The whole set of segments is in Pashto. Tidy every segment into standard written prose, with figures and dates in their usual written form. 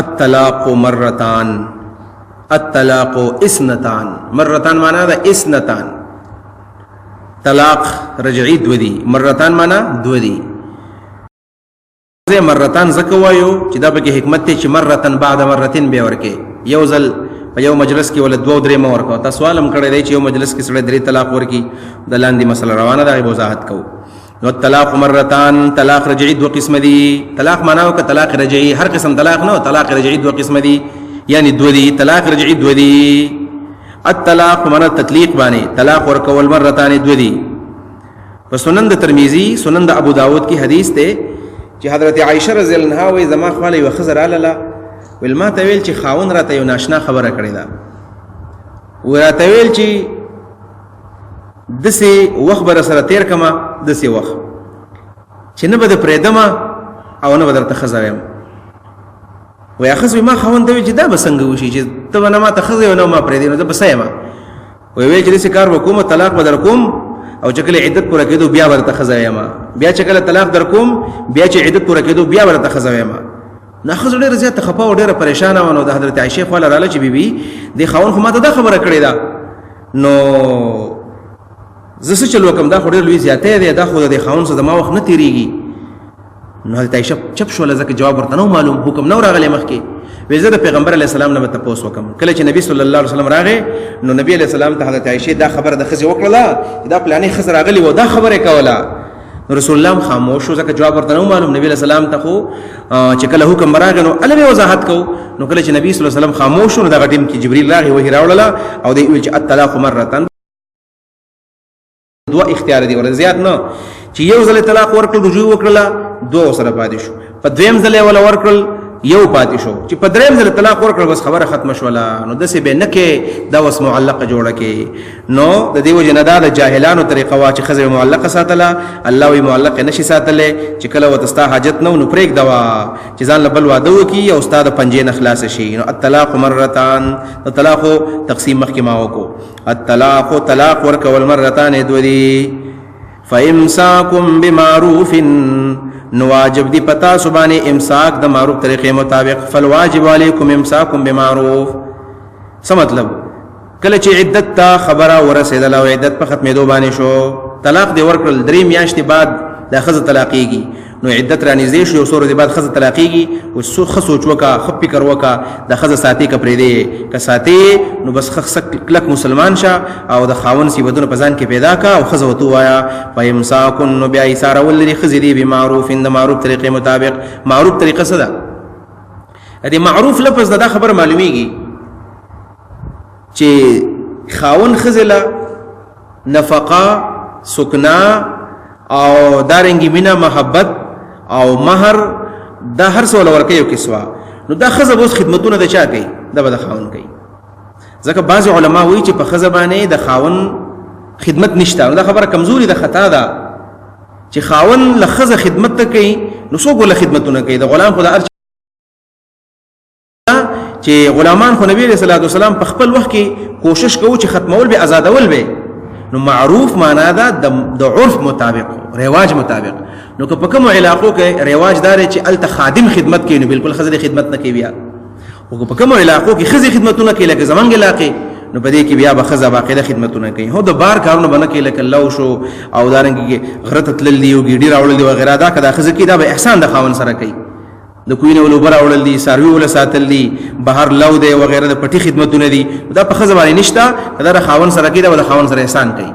الطلاق مرتان، الطلاق اثنتان. مرتان معنا دا اثنتان، طلاق رجعی دو دی، مرتان معنا دو دی. مرتان زکوایو چې دا پکې حکمت ته چې مرتن بعد مرتين به ورکه، یو ځل په یو مجلس کې ول دوه درې مو ورکو. تاسو سوالم کړی دی چې یو مجلس کې سړی درې طلاق ورکی، د لاندې مسله روانه ده، وضاحت کو. نو طلاق مرتان، طلاق رجعی دو قسم دي. طلاق معنا او طلاق رجعی هر قسم طلاق نه، طلاق رجعی دو قسم دي، یعنی دو دي. طلاق رجعی دو دي. الطلاق معنا تطلیق باندې، طلاق ورکول مرتان دو دي. په سنن د ترمذی، سنن د ابو داود کی حدیث ته چې حضرت عائشہ رضی الله عنها وی زما خاله یو خزر الاله ول ما ته ویل چې خاون راته یو ناشنا خبره کړې ده، ورته ویل چې دسي وخت بر سره تیر کما، دسي وخت چې نه بده پرېدما او نه بدر تخزویم. وی اخذ ما خاون ته چې دا بسنګ وشي چې ته نه ما تخزو نه ما پرېدې نو بسایما. وی چې دسي کار وکوم، طلاق بدر کوم او چې کله عدت پوره کېدو بیا ورته خزایما، بیا چې کله طلاق در کوم بیا چې عدت پوره کېدو بیا ورته خزایما. نه خزر ډېر زیات خپه او ډېر پریشان ونه. د حضرت عائشہ خواله رااله چې بیبي د خاون خو ماته دا خبره کړې ده، نو زه څه چلو کوم، دا خو ډېر لوی زیاته ده، دا خو د خاون سره ما وخت نه تیریږي. نو حضرت عائشہ چپ شو، لزکه جواب ورته نو معلوم، حکم نو راغلی مخکې. وی زه د پیغمبر علیه السلام نه تپوس وکم. کله چې نبی صلی الله علیه وسلم راغی نو نبی علیه السلام ته حضرت عائشہ دا خبره د خزي وکړه، دا پلانې خزر راغلی و، دا خبره کوله. رسول الله خاموش و، ځکه جواب ورته نو معلوم. نبی علیه السلام ته خو چې کله حکم راغی نو الوی وضاحت کو. نو کله چې نبی صلی الله علیه وسلم خاموش نو دا غټیم کې جبرئیل راغی وحی راوړله او دی ویل چې الطلاق مرتان دوا اختیار دی ور زیات نه، چې یو ځل طلاق ورکړل رجوع وکړه دوه سره پاتې شو، په دویم ځل ول ورکړل یو پاتې شو، چې په دریم ځل طلاق ورکړل بس خبره ختم شوله. نو دسه به نه کې دا وس معلقه جوړه کې. نو د دیو جندا د جاهلانو طریقه وا چې خزر معلقه ساتله، الله وی معلقه نشي ساتله، چې کله وتستا حاجت نو پرېګ دوا چې ځان له بل واده وکي او استاد پنجې نه خلاص شي. نو الطلاق مرتان، طلاق تقسیم مخکې ما وکړو. الطلاق طلاق ورکول مرتان دو دي. فامساکم بمعروف، نو واجب دی پتا سبحانه امساک د معروف طریقې مطابق. فالواجب علیکم امساکم بمعروف. څه مطلب؟ کله چې عدت تا خبره ورسېدل او عدت په ختمېدو باندې شو، طلاق دی ورکړل، درې میاشتې بعد د ښځه طلاقېږي، نو عدت را نږدې شو، یو څو ورځې بعد ښځه طلاقېږي. اوس ښه سوچ وکړه، ښه فکر وکړه، د ښځه ساتې که پرېږدې، که ساتې نو بس ښه کلک مسلمان شه او د خاوند صفتونه په ځان کې پیدا کړه او ښځه ورته ووایه. فامساکن، نو بیا ایثارول لري ښځې دي بمعروف، د معروف طریقې مطابق. معروف طریقه څه ده؟ د معروف لفظ دا خبر معلومیږي چې خاوند ښځې له نفقه، سکنا او دارنګي مینا، محبت او مہر، دا هر څه ول ورکه یو کسوا. نو دا ښځه اوس خدمتونه د چا کوي؟ دا به د خاوند کوي. ځکه بعض علما وایي چې په ښځه باندې د خاوند خدمت نشته. دا خبره کمزوري ده، خطا ده چې خاوند له ښځه خدمت ته کوي. نو څوک ول خدمتونه کوي؟ د غلام خدا چې غلامان خو نبی رسول الله صلی الله علیه وسلم په خپل وخت کې کوشش کوي چې ختمول به، آزادول به. نو معروف معنا ده د عرف مطابق، رواج مطابق. نو که په کوم علاقو کې رواج دار چې الته خادم خدمت کوي، نو بالکل خزر خدمت نه کوي بیا. او په کوم علاقو کې خزي خدمتونه کوي، لکه زمونږ علاقې، نو په دې کې بیا به خزه باقاعده خدمتونه کوي. هو د بار کارونه باندې کې لکه لو شو او دارنګ غرت تلل دی او ګډي راوړل دی وغیرہ، دا کدا خزه کې دا به احسان د خاون سره کوي. د کوینه ولو بر اورل دي، ساروی ول ساتل دي، بهر لو دی وغیرہ، د پټي خدمتونه دي، دا په خزه باندې نشته. دا د خاون سره کې دا د خاون سره احسان کوي.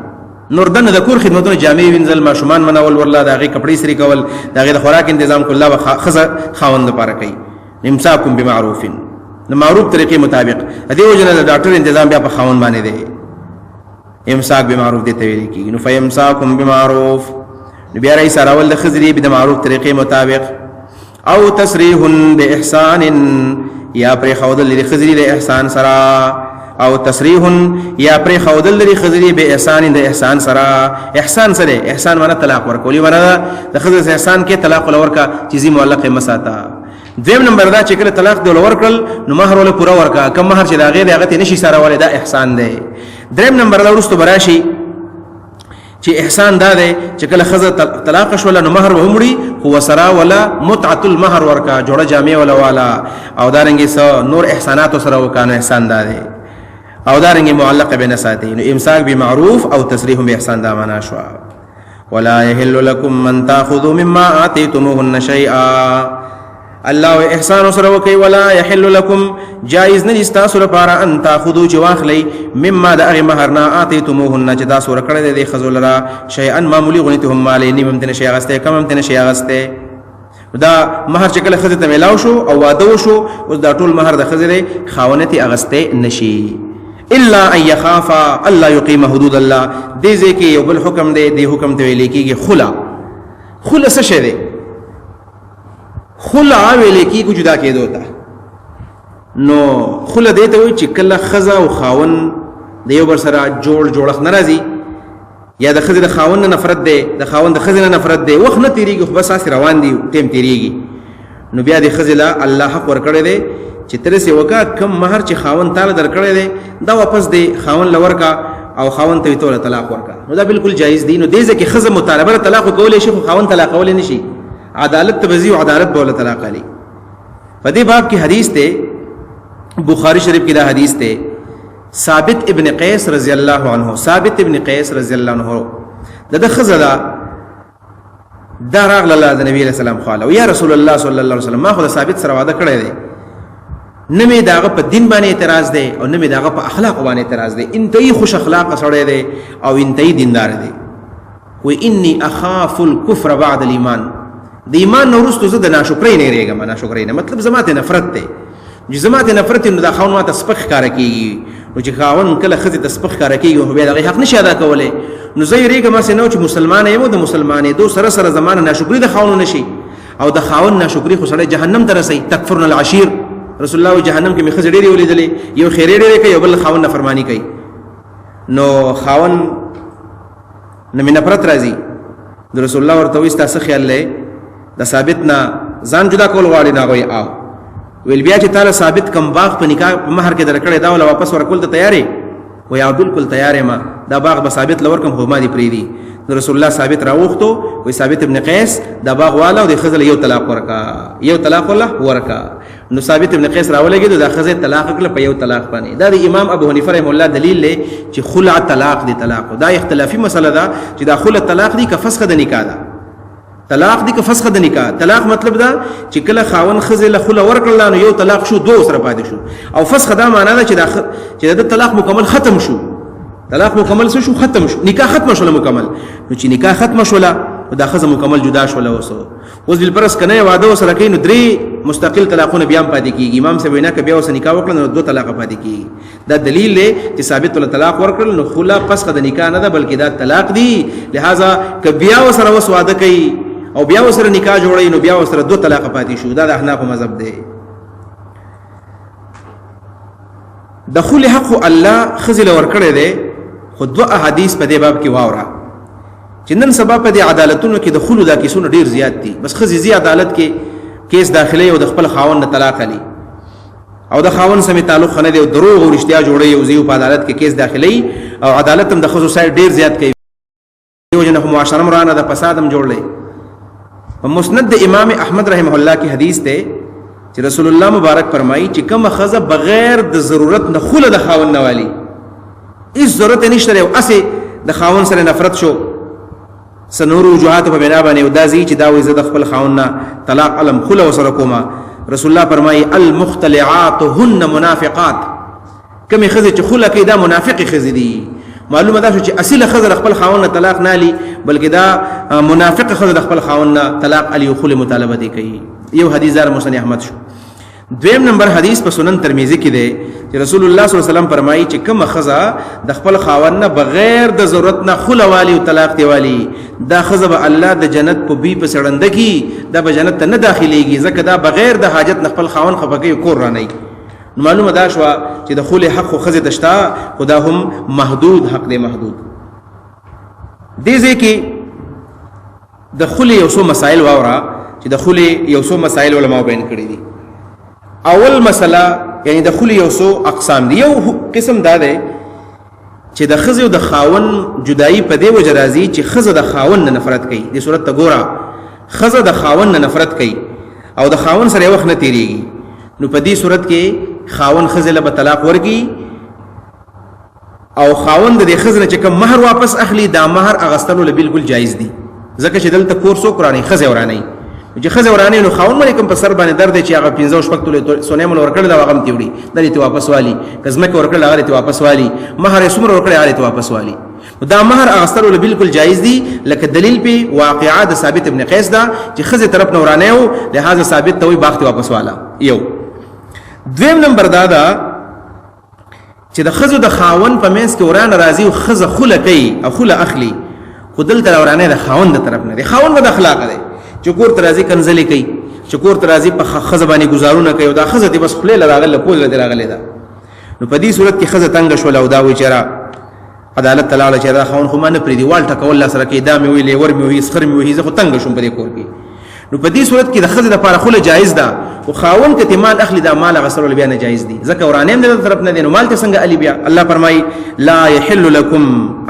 نور دنه د کور خدمتونه، جامې وینځل، ماشومان منول، ورلا دغه کپڑے سری کول، دغه د خوراک تنظیم کول، الله خزه خاوند لپاره کوي. امساکم بمعروف، د معروف طریقې مطابق. دې وجنه د ډاکټر تنظیم بیا په خاوند باندې دی. امساک بمعروف دې ته ویل کیږي. نو فامساکم بمعروف، بیا رئیس راول د خزري د معروف طریقې مطابق. او تسریح باحسان، یا پر خودل لري خزري د احسان سره. او تسریح یا پر خودل لري خزري به احسان، د احسان سره. احسان سره احسان معنا طلاق ورکولي، معنا د خزر احسان کې طلاق ورکا چیزی معلقه مساتا. دیم نمبر دا چې کله طلاق دی ورکړل نو مہر ول پورا ورکا، کم مہر چې دا غیر هغه ته نشي سره ولې، دا احسان دی. دریم نمبر دا ورستو براشي چې احسان دا دی چې کله خزه طلاق شوله نو مہر ومړي هو سرا ولا متعه المهر ورکا جوړه جامع ولا والا او دارنګي سو نور احسانات سره وکانو احسان دا دی او دارنګي معلق بین ساتي نو امساک بمعروف او تسریح باحسان دا معنا شو ولا يحل لكم من تاخذوا مما اتيتموهن شيئا الله احسان سره وکي ولا يحل لكم جائز نه استاسو لپاره ان تاخذوا جواخلي مما د هغه مہرنا اتيتموهن چې تاسو ورکړل دي خذولرا شيئا معمولی غنیتهم مالي نیمتنه شي غسته کممتنه شي غسته دا مہر چې کله خزه ته ملاو شو او واده شو اوس دا ټول مہر د خزه خاونتي اغسته نشي الا ان يخاف الله يقيم حدود الله دې ځکه یو بل حکم دی دې حکم ته ویل کېږي خلا څه شی دی خلا ویل کېږي جدا کېدو ته نو خلا دې ته وایي چې کله خزه او خاون د یو بل سره جوړخ ناراضي یا د خزه د خاون نه نفرت دی د خاون د خزه نه نفرت دی وخت نه تیریږي خو بس اس روان دی ټیم تیریږي نو بیا د خزه لا الله حق ورکړي دی چې تر څه وکا کم مہر چې خاون تعالی درکړي دی دا واپس دی خاون لورکا او خاون ته توله طلاق ورکا نو دا بالکل جایز دی نو دې ځکه خزه مطالبه طلاق کولای شي خو خاون طلاق کولای نشي عدالت تبزی او عدالت بوله طلاق علی په دې باب کې حدیث ته بخاری شریف کې دا حدیث ته ثابت ابن قیس رضی الله عنه ثابت ابن قیس رضی الله عنه د خزه دا راغله د نبی علیہ السلام خاله یا رسول الله صلی الله علیه وسلم ما خو ثابت سره وعده کړی دی نمی داغه په دین باندې اعتراض دی او نمی داغه په اخلاق باندې اعتراض دی انتهی خوش اخلاق سره دی او انتهی دیندار دی و انی اخاف الكفر بعد الايمان د ایمان نو ورستو زه د ناشکرۍ نه ریګم ناشکرۍ نه مطلب زماته نفرت دی چې زماته نفرت نو د خاون ماته سپخ کار کوي او چې خاون کله خزه د سپخ کار کوي او بیا د حق نشي ادا کولای نو زه ریګم اسه نو چې مسلمان یم د مسلمانې دو سره سره زمانه ناشکرۍ د خاون نشي او د خاون ناشکرۍ خو سره جهنم ته رسي تکفرن العشیر رسول الله جهنم کې مخزه ډېری ولیدلې یو خیر ډېری کوي بل خاون نافرمانی کوي نو خاون نه نفرت راځي د رسول الله ورته وستا څه خیال لې د ثابت نه ځان جدا کول غواړي نه وي او ویل بیا چې تعالی ثابت کم باغ په نکاح په مہر کې درکړې دا ولا واپس ورکول ته تیارې و یا بالکل تیارې ما دا باغ به ثابت لور کم خو ما دي پری دي رسول الله ثابت راوخته وي ثابت ابن قیس دا باغ والا او د خزل یو طلاق الله ورکا نو ثابت ابن قیس راولګي دا خزه طلاق کله په یو طلاق باندې دا د امام ابو حنیفه رحم الله دلیل لې چې خلع طلاق دی طلاق دا اختلافي مسله ده چې دا خلع طلاق دی که فسخ د نکاح ده طلاق دی که فسخ د نکاح طلاق مطلب دا چې کله خاون خزه له خلع ورکړل نو یو طلاق شو دو سره پاتې شو او فسخ دا معنی ده چې دا طلاق مکمل ختم شو طلاق مکمل شو ختم شو نکاح ختم شو مکمل نو چې نکاح ختم شو دا خزه مکمل جدا شو اوس بل پرس کنه واده سره کین درې مستقل طلاقونه بیا پاتې کیږي امام سے وینا ک بیا وس نکاح وکړل نو دو طلاق پاتې کیږي دا دلیل دی چې ثابت ول طلاق ورکړل نو خلا فسخ د نکاح نه ده بلکې دا طلاق دی لہذا ک بیا وسره وس واده کوي او بیا وسره نکاح جوړي نو بیا وسره دو طلاق پاتې شو دا د احناف مذهب دی دخول حق الله خزل ورکړی دی خو دو احادیث په دې باب کې واورا چې نن سبا په دې عدالتونو کې دخول دا کیسونه ډیر زیات دي بس خزي زی عدالت کې کیس داخلي او د خپل خاون نه طلاق علي او د خاون سره تعلق نه دی او دروغ او رښتیا جوړي او زیو په عدالت کې کیس داخلي او عدالت هم د خزو سره ډیر زیات کوي یو جن معاشره مرانه د فساد هم جوړلې مسند امام احمد رحمه الله کی حدیث ته چې رسول الله مبارک فرمایي چې کوم خزه بغیر د ضرورت نه خله د خاون نه والی هیڅ ضرورت نشته او اسه د خاون سره نفرت شو سنور وجوهات په بنا باندې او دا زی چې دا وې زده خپل خاون نه طلاق علم خله وسره کوما رسول الله فرمایي المختلعات هن منافقات کمی خزه چې خله کې دا منافق خزه دي معلومه ده چې اصله خزه خپل خاون نه طلاق نه لي بلکې دا منافق خزه خپل خاون نه طلاق علي او خله مطالبه دي کوي یو حدیث دار مسند احمد شو دویم نمبر حدیث په سنن ترمذی کې دی چې رسول الله صلی الله علیه وسلم فرمایي چې کوم خزه د خپل خاون نه بغیر د ضرورت نه خله والی او طلاق دی والی دا خزه به الله د جنت په بي په سړنده کې دا به جنت ته نه داخليږي ځکه دا بغیر د حاجت نه خپل خاون خپګي کور را نه معلومه دا شو چې د خله حق خزه دشتا خدا هم محدود حق دی محدود دې ځکه د خله یو څو مسائل واورا چې د خله یو څو مسائل علماء بیان کړی دي اول مسله یعنی د خله یو څو اقسام دي یو قسم دا ده چې د ښځې او د خاون جدایي په دې وجه راځي چې ښځه د خاون نه نفرت کوي. دې صورت ته ګوره، ښځه د خاون نه نفرت کوي او د خاون سره وخت نه تیریږي، نو په دې صورت کې خاون ښځې له به طلاق ورکړي او خاون د دې ښځې نه چې کوم مهر واپس اخلي دا مهر اغستلو له بالکل جایز دي، ځکه چې دلته کور څوک وراني؟ ښځې وراني. چې ښځې وراني نو خاون باندې کوم په سر باندې درد دی چې هغه 15 شپږ تولې سونه مول ورکړل دا هغه تیوړي دا دې واپس والی، کزمه کې ورکړل هغه دې واپس والی، مهر یې څومره ورکړل هغه دې واپس والی. دا مهر اغستلو له بالکل جایز دي، لکه دلیل په واقعات د ثابت ابن قیس دا چې ښځې طرف نه ورانه او لہذا ثابت ته وي باغ واپس والا. یو دویم نمبر دا چې د ښځو د خاون په منځ کې ورانه راځي او ښځه خوله کوي او خوله اخلي، خو دلته ورانه د خاون د طرف نه دی. خاون د اخلاق دی چې کور ته راځي کنځلې کوي، چې کور ته راځي په ښځه باندې ګزارونه کوي او دا ښځه دې بس خولې لراغله پوز دې راغله ده. نو په دې صورت کې ښځه تنګ شول او دا وی چېرې عدالت تعالی چې دا خاون خو ما نه پریدي والټه کول الله سره کې دا مې ویلې ور مې وی سخر مې وی زه خو تنګ شوم په دې کور کې. نو په دې صورت کې د ښځې لپاره خوله جایز ده او خاون کته مال اخلي دا مال غسل بیا نه جایز دي، ځکه ورانه دې طرف نه دي نو مال ته څنګه علي بیا. الله فرمایي لا يحل لكم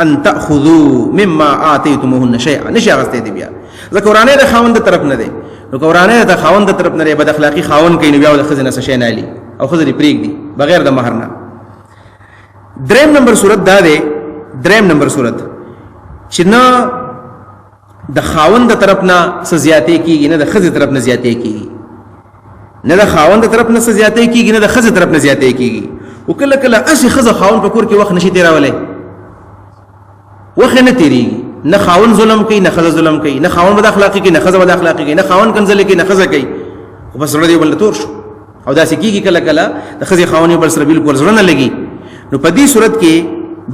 ان تاخذوا مما اتيتموهن شيئا، نشي غسته دي بیا ځکه ورانه د خاون د طرف نه دي. نو ورانه د خاون د طرف نه بد اخلاقی خاون کوي نو بیا د ښځې نه شي نه علي او ښځې پریک دي بغیر د مہر نه. دریم نمبر صورت دا ده، دریم نمبر صورت چې نه د خاوند د طرف نه سزیاتې کیږي نه د ښځې طرف نه زیاتې کیږي، نه د خاوند د طرف نه سزیاتې کیږي نه د ښځې طرف نه زیاتې کیږي. او کله کله اسی ښځه خاوند په کور کې وخت نشي تیراولای، وخت نه تیریږي، نه خاوند ظلم کوي نه ښځه ظلم کوي، نه خاوند بد اخلاقی کوي نه ښځه بد اخلاقی کوي، نه خاوند کنځلې کوي نه ښځه کوي، خو بس زړه دی بل تور شو او داسې کیږي کله کله د ښځې خاوند بل سره بالکل زړه نه لګي. نو په دې صورت کې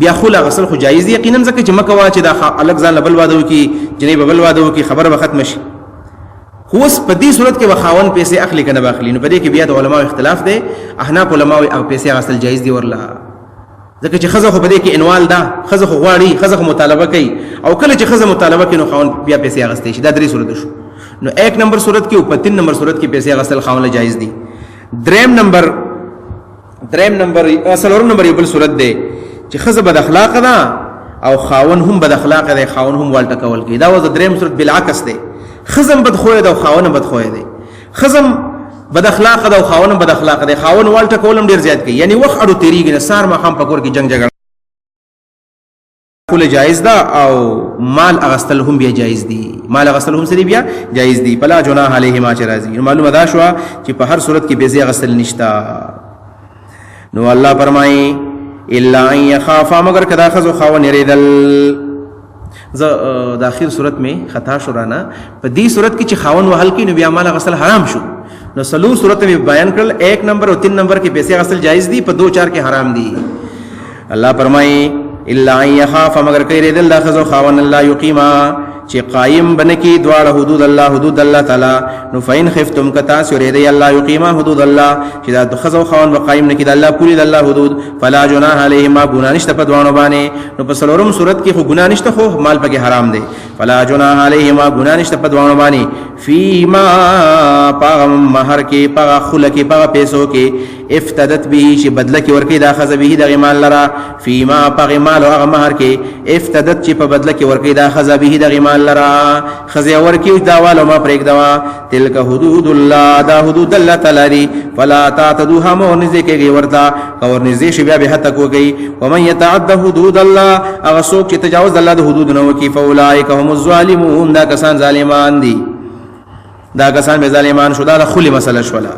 بیا خوله غسل خو جایز دی یقینا، ځکه چې مکه وا چې دا الګ ځان بل واده وکي جنې بل واده وکي خبره به ختم شي. خو اوس په دې صورت کې وخاون پیسې اخلي کنه باخلي، نو په دې کې بیا د علماء اختلاف دی. احناف علماء او پیسې غسل جایز دی ورلا، ځکه چې ښځه خو په دې کې انوال ده، ښځه خو غواړي، ښځه خو مطالبه کوي او کله چې ښځه مطالبه کوي نو خاون بیا پیسې اغستې شي. دا درې صورت شو. نو 1 نمبر صورت کې او په 3 نمبر صورت کې پیسې غسل خاون له جایز دي. دریم نمبر څلورم نمبر یو بل صورت دی چې ښځه بد اخلاق ده او خاون هم بد اخلاق دی، خاون هم والټه کول کوي. دا وځ دریم صورت بالعکس دی، ښځه بد خوې ده او خاون بد خوې دی، ښځه بد اخلاق ده او خاون بد اخلاق دی، خاون والټه کولم ډیر زیات کوي، یعنی وخت اړو تیریږي نه سار ما خام پکور کې جنگ جګړه کول جایز ده او مال اغستل هم بیا جایز دي، مال اغستل هم سری بیا جایز دي. بلا جناح علیهما چې راځي معلومه ده شو چې په هر صورت کې بیزی اغستل نشتا. نو الله فرمایي الا ان يخافا مگر کدا خذ خاون يريدل. ز د اخر صورت میں خطا شو رانا په دې صورت کې چې خاون وهل کې نو بیا مال غسل حرام شو. نو سلور صورت میں بیان کړل 1 نمبر او 3 نمبر کې پیسې غسل جائز دي، په 2 4 کې حرام دي. الله فرمایي الا ان يخافا مگر کې يريدل دا خذ خاون الله يقيما چې قائم بنکی دواړه حدود الله حدود الله تعالی. نو فین خفتم کتا سوریدی الله یقیما حدود الله چې دا خزو خوان وقائم نکی د الله پوری د الله حدود فلا جناح علیهما گناه نشته په دوانو باندې. نو په سلورم صورت کې خو گناه نشته، خو مال پکې حرام دی. فلا جناح علیهما گناه نشته په دوانو باندې فیما پاغم مہر کې پاغ خله کې پاغ پیسو کې افتدت به چې بدله کې ورکی دا خزه به د غمال لرا فیما پاغ مال او مہر کې افتدت چې په بدله کې ورکی دا خزه به د غمال لرا خزه ورکی دا والو ما پرېګ دوا تلک حدود الله دا حدود الله تعالی فلا تعتدوها مو نزدې کې ورتا او نزدې شی بیا به حد کوي. ومن يتعد حدود الله هغه څوک چې تجاوز الله د حدود نه وکي فاولئک هم الظالمون دا کسان ظالمان دي، دا کسان به ظالمان شو. دا خلی مسله شولا